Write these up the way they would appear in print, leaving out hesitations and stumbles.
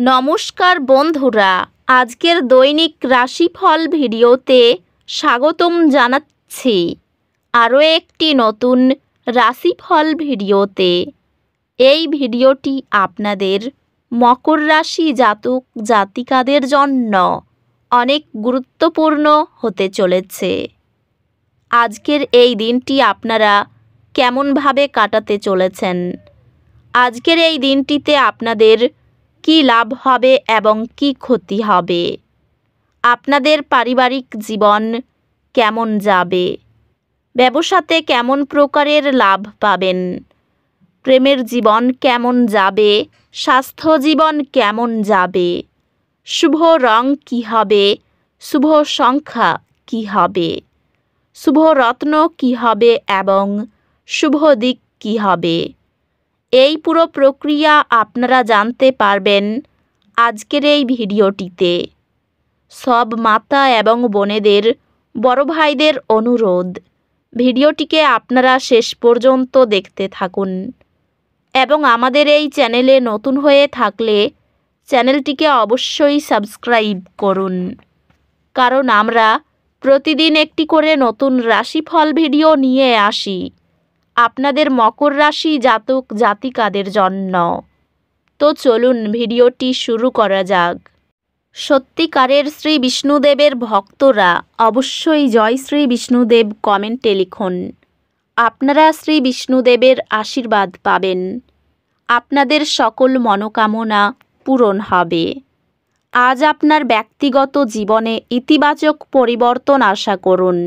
নমস্কার বন্ধুরা, আজকের দৈনিক রাশিফল ভিডিওতে স্বাগতম জানাচ্ছি আরও একটি নতুন রাশিফল ভিডিওতে। এই ভিডিওটি আপনাদের মকর রাশি জাতক জাতিকাদের জন্য অনেক গুরুত্বপূর্ণ হতে চলেছে। আজকের এই দিনটি আপনারা কেমনভাবে কাটাতে চলেছেন, আজকের এই দিনটিতে আপনাদের কি লাভ হবে এবং কি ক্ষতি হবে, আপনাদের পারিবারিক জীবন কেমন যাবে, ব্যবসাতে কেমন প্রকারের লাভ পাবেন, প্রেমের জীবন কেমন যাবে, স্বাস্থ্য জীবন কেমন যাবে, শুভ রং কি হবে, শুভ সংখ্যা কি হবে, শুভ রত্ন কি হবে এবং শুভ দিক কি হবে, এই পুরো প্রক্রিয়া আপনারা জানতে পারবেন আজকের এই ভিডিওটিতে। সব মাতা এবং বোনেদের, বড় ভাইদের অনুরোধ, ভিডিওটিকে আপনারা শেষ পর্যন্ত দেখতে থাকুন এবং আমাদের এই চ্যানেলে নতুন হয়ে থাকলে চ্যানেলটিকে অবশ্যই সাবস্ক্রাইব করুন, কারণ আমরা প্রতিদিন একটি করে নতুন রাশিফল ভিডিও নিয়ে আসি আপনাদের মকর রাশি জাতক জাতিকাদের জন্য। তো চলুন ভিডিওটি শুরু করা যাক। সত্যিকারের শ্রী বিষ্ণুদেবের ভক্তরা অবশ্যই জয় শ্রী বিষ্ণুদেব কমেন্টে লিখুন। আপনারা শ্রী বিষ্ণুদেবের আশীর্বাদ পাবেন, আপনাদের সকল মনোকামনা পূরণ হবে। আজ আপনার ব্যক্তিগত জীবনে ইতিবাচক পরিবর্তন আশা করুন।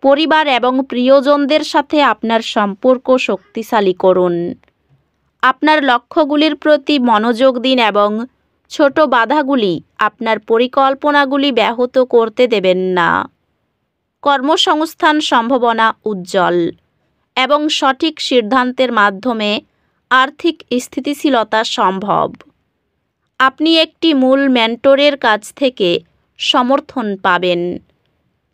পরিবার এবং প্রিয়জনদের সাথে আপনার সম্পর্ক শক্তিশালী করুন। আপনার লক্ষ্যগুলির প্রতি মনোযোগ দিন এবং ছোট বাধাগুলি আপনার পরিকল্পনাগুলি ব্যাহত করতে দেবেন না। কর্মসংস্থান সম্ভাবনা উজ্জ্বল এবং সঠিক সিদ্ধান্তের মাধ্যমে আর্থিক স্থিতিশীলতা সম্ভব। আপনি একটি মূল মেন্টরের কাছ থেকে সমর্থন পাবেন,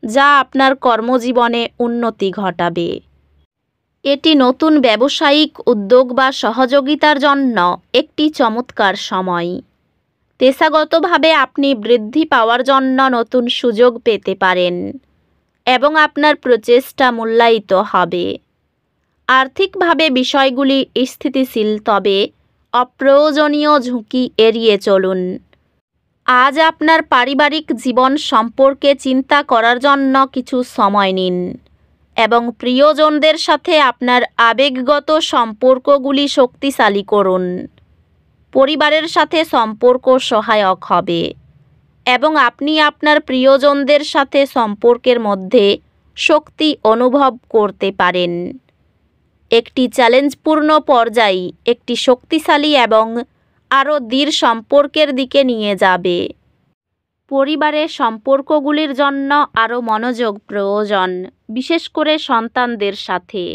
যা আপনার কর্মজীবনে উন্নতি ঘটাবে। এটি নতুন ব্যবসায়িক উদ্যোগ বা সহযোগিতার জন্য একটি চমৎকার সময়। পেশাগতভাবে আপনি বৃদ্ধি পাওয়ার জন্য নতুন সুযোগ পেতে পারেন এবং আপনার প্রচেষ্টা মূল্যায়িত হবে। আর্থিকভাবে বিষয়গুলি স্থিতিশীল, তবে অপ্রয়োজনীয় ঝুঁকি এড়িয়ে চলুন। আজ আপনার পারিবারিক জীবন সম্পর্কে চিন্তা করার জন্য কিছু সময় নিন এবং প্রিয়জনদের সাথে আপনার আবেগগত সম্পর্কগুলি শক্তিশালী করুন। পরিবারের সাথে সম্পর্ক সহায়ক হবে এবং আপনি আপনার প্রিয়জনদের সাথে সম্পর্কের মধ্যে শক্তি অনুভব করতে পারেন। একটি চ্যালেঞ্জপূর্ণ পর্যায় একটি শক্তিশালী এবং আরও দৃঢ় সম্পর্কের দিকে নিয়ে যাবে। পরিবারের সম্পর্কগুলির জন্য আরও মনোযোগ প্রয়োজন, বিশেষ করে সন্তানদের সাথে।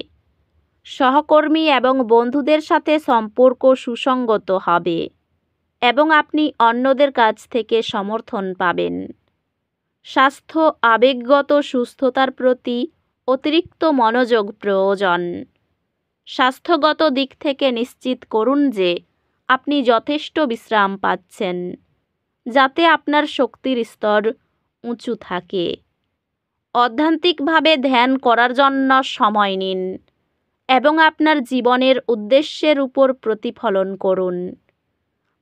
সহকর্মী এবং বন্ধুদের সাথে সম্পর্ক সুসংগত হবে এবং আপনি অন্যদের কাছ থেকে সমর্থন পাবেন। স্বাস্থ্য আবেগগত সুস্থতার প্রতি অতিরিক্ত মনোযোগ প্রয়োজন। স্বাস্থ্যগত দিক থেকে নিশ্চিত করুন যে আপনি যথেষ্ট বিশ্রাম পাচ্ছেন, যাতে আপনার শক্তির স্তর উঁচু থাকে। আধ্যাত্মিকভাবে ধ্যান করার জন্য সময় নিন এবং আপনার জীবনের উদ্দেশ্যের উপর প্রতিফলন করুন।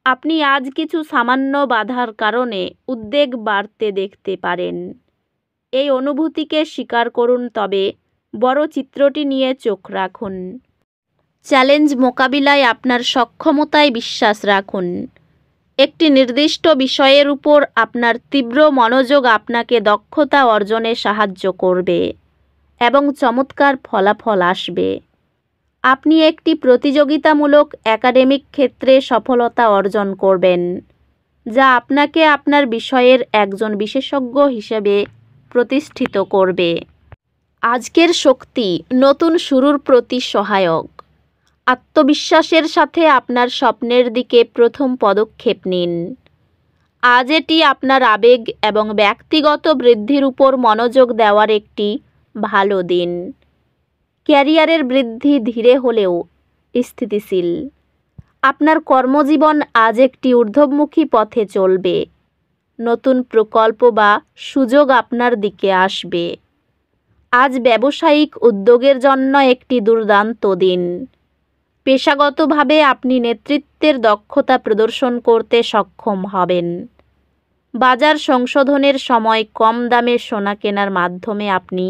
আপনি আজ কিছু সামান্য বাধার কারণে উদ্বেগ বাড়তে দেখতে পারেন। এই অনুভূতিকে স্বীকার করুন, তবে বড় চিত্রটি নিয়ে চোখ রাখুন। চ্যালেঞ্জ মোকাবিলায় আপনার সক্ষমতায় বিশ্বাস রাখুন। একটি নির্দিষ্ট বিষয়ের উপর আপনার তীব্র মনোযোগ আপনাকে দক্ষতা অর্জনে সাহায্য করবে এবং চমৎকার ফলাফল আসবে। আপনি একটি প্রতিযোগিতামূলক একাডেমিক ক্ষেত্রে সফলতা অর্জন করবেন, যা আপনাকে আপনার বিষয়ের একজন বিশেষজ্ঞ হিসেবে প্রতিষ্ঠিত করবে। আজকের শক্তি নতুন শুরুর প্রতি সহায়ক। আত্মবিশ্বাসের সাথে আপনার স্বপ্নের দিকে প্রথম পদক্ষেপ নিন। আজ এটি আপনার আবেগ এবং ব্যক্তিগত বৃদ্ধির উপর মনোযোগ দেওয়ার একটি ভালো দিন। ক্যারিয়ারের বৃদ্ধি ধীরে হলেও স্থিতিশীল। আপনার কর্মজীবন আজ একটি ঊর্ধ্বমুখী পথে চলবে। নতুন প্রকল্প বা সুযোগ আপনার দিকে আসবে। আজ ব্যবসায়িক উদ্যোগের জন্য একটি দুর্দান্ত দিন। পেশাগতভাবে আপনি নেতৃত্বের দক্ষতা প্রদর্শন করতে সক্ষম হবেন। বাজার সংশোধনের সময় কম দামে সোনা কেনার মাধ্যমে আপনি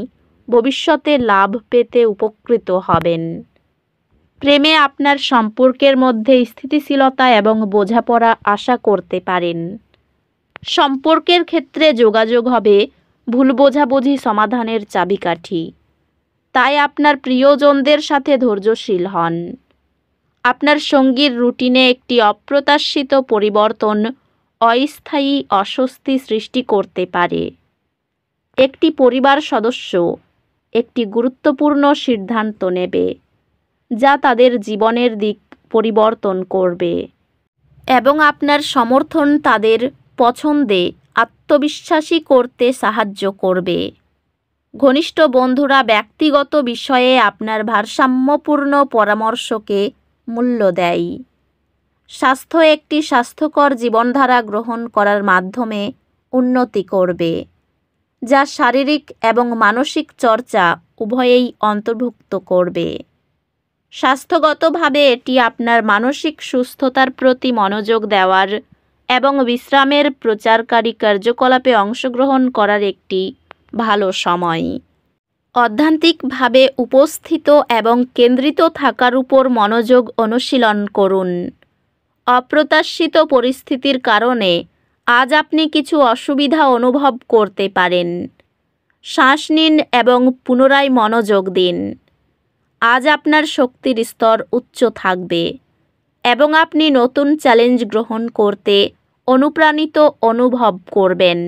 ভবিষ্যতে লাভ পেতে উপকৃত হবেন। প্রেমে আপনার সম্পর্কের মধ্যে স্থিতিশীলতা এবং বোঝাপড়া আশা করতে পারেন। সম্পর্কের ক্ষেত্রে যোগাযোগ হবে ভুল বোঝাবুঝি সমাধানের চাবিকাঠি। তাই আপনার প্রিয়জনদের সাথে ধৈর্যশীল হন। আপনার সঙ্গীর রুটিনে একটি অপ্রত্যাশিত পরিবর্তন অস্থায়ী অস্বস্তি সৃষ্টি করতে পারে। একটি পরিবার সদস্য একটি গুরুত্বপূর্ণ সিদ্ধান্ত নেবে, যা তাদের জীবনের দিক পরিবর্তন করবে এবং আপনার সমর্থন তাদের পছন্দে আত্মবিশ্বাসী করতে সাহায্য করবে। ঘনিষ্ঠ বন্ধুরা ব্যক্তিগত বিষয়ে আপনার ভারসাম্যপূর্ণ পরামর্শকে মূল্য দেয়। স্বাস্থ্য একটি স্বাস্থ্যকর জীবনধারা গ্রহণ করার মাধ্যমে উন্নতি করবে, যা শারীরিক এবং মানসিক চর্চা উভয়েই অন্তর্ভুক্ত করবে। স্বাস্থ্যগতভাবে এটি আপনার মানসিক সুস্থতার প্রতি মনোযোগ দেওয়ার এবং বিশ্রামের প্রচারকারী কার্যকলাপে অংশগ্রহণ করার একটি ভালো সময়। অধ্যাত্মিকভাবে উপস্থিত এবং কেন্দ্রিত থাকার উপর মনোযোগ অনুশীলন করুন। অপ্রত্যাশিত পরিস্থিতির কারণে আজ আপনি কিছু অসুবিধা অনুভব করতে পারেন। শ্বাস নিন এবং পুনরায় মনোযোগ দিন। আজ আপনার শক্তির স্তর উচ্চ থাকবে এবং আপনি নতুন চ্যালেঞ্জ গ্রহণ করতে অনুপ্রাণিত অনুভব করবেন।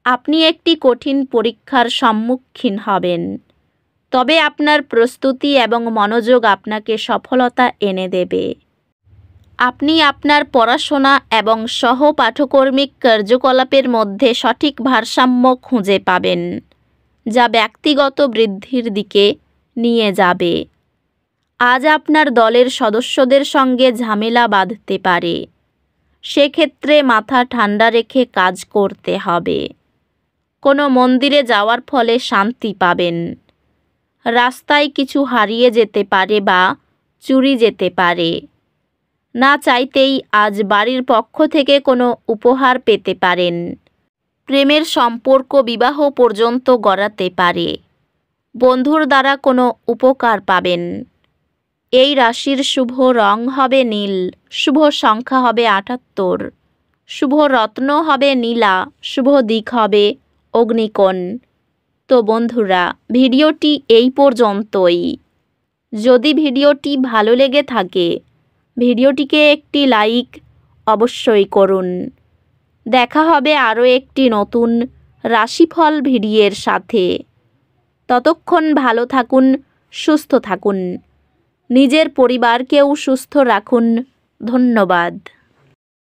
আপনি একটি কঠিন পরীক্ষার সম্মুখীন হবেন, তবে আপনার প্রস্তুতি এবং মনোযোগ আপনাকে সফলতা এনে দেবে। আপনি আপনার পড়াশোনা এবং সহপাঠকর্মিক কার্যকলাপের মধ্যে সঠিক ভারসাম্য খুঁজে পাবেন, যা ব্যক্তিগত বৃদ্ধির দিকে নিয়ে যাবে। আজ আপনার দলের সদস্যদের সঙ্গে ঝামেলা বাঁধতে পারে। সেক্ষেত্রে মাথা ঠান্ডা রেখে কাজ করতে হবে। কোনো মন্দিরে যাওয়ার ফলে শান্তি পাবেন। রাস্তায় কিছু হারিয়ে যেতে পারে বা চুরি যেতে পারে। না চাইতেই আজ বাড়ির পক্ষ থেকে কোনো উপহার পেতে পারেন। প্রেমের সম্পর্ক বিবাহ পর্যন্ত গড়াতে পারে। বন্ধুর দ্বারা কোনো উপকার পাবেন। এই রাশির শুভ রং হবে নীল, শুভ সংখ্যা হবে ৭৮, শুভ রত্ন হবে নীলা, শুভ দিক হবে অগ্নিকোণ। তো বন্ধুরা, ভিডিওটি এই পর্যন্তই। যদি ভিডিওটি ভালো লেগে থাকে, ভিডিওটিকে একটি লাইক অবশ্যই করুন। দেখা হবে আরও একটি নতুন রাশিফল ভিডিওর সাথে। ততক্ষণ ভালো থাকুন, সুস্থ থাকুন, নিজের পরিবারকেও সুস্থ রাখুন। ধন্যবাদ।